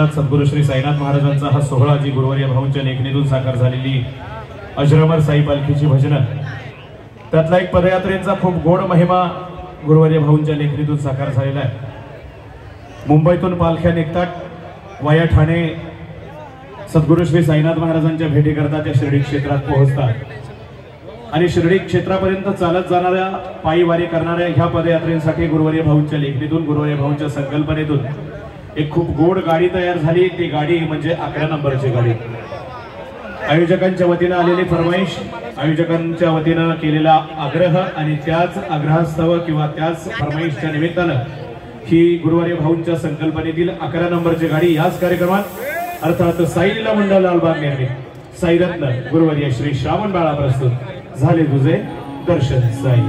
आनंदात सद्गुरू श्री साईनाथ महाराजांचा हा सोहळा जी गुरुवर्य भाऊंच्या लेखणीतून साकार झालेली अजरामर साई पालखीची भजनं, त्यातला एक पदयात्रेचा खूप गोड महिमा गुरुवर्य भाऊंच्या लेखणीतून साकार झालेला आहे। मुंबईतून पालख्या निघतात, वाया ठाणे सद्गुरू श्री साईनाथ महाराजांच्या भेटीकरता त्या शिर्डी क्षेत्रात पोहोचतात आणि शिर्डी क्षेत्रापर्यंत चालत जाणाऱ्या पायी वारी करणाऱ्या ह्या पदयात्रेसाठी गुरुवर्य भाऊंच्या लेखणीतून, गुरुवर्य भाऊंच्या संकल्पनेतून एक खूप गोड गाडी तयार झाली। ती गाडी म्हणजे 11 नंबरची गाडी। आयोजकांच्या वतीने आलेली फरमाईश, आयोजकांच्या वतीने केलेला आग्रह आणि त्याच आग्रहास्तव किंवा त्याच फरमाईशच्या निमित्ताने ही गुरुवर्य भाऊंच्या संकल्पनेतील 11 नंबरची गाडी याच कार्यक्रमात अर्थात साई लीला मंडळ लालबाग निर्मित साईरत्न गुरुवर्य श्री श्रावण बाळा प्रस्तुत झाले तुझे दर्शन साई।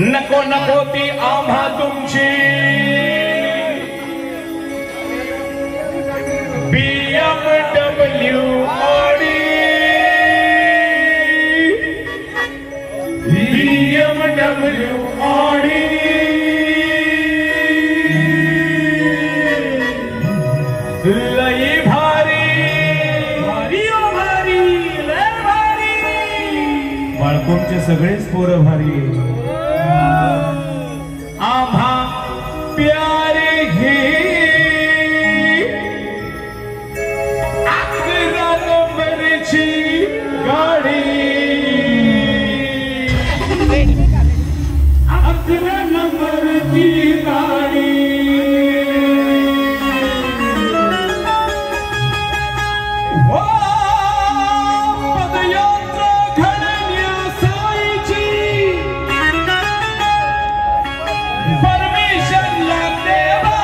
नको नको ती आम्हा तुमची BMW Audi, BMW Audi, लई भारी भारी ओ भारी लय भारी, बाळकोणचे सगळेच पोरं भारी। आम्हा प्यारे घे 11 नंबरची गाडी, 11 नंबरची गाडी। हो पदयात्रा घडण्या साईची परमिशन लागते बा।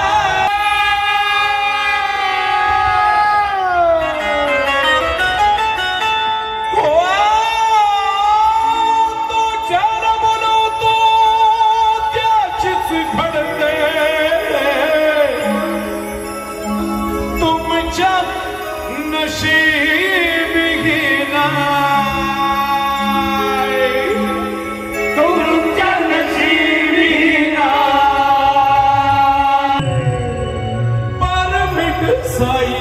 हो तो ज्याला बोलवतो त्याचीच घडते, तुमच्या नशीबी नाही, तुमच्या नशीबी नाही। परमिट साई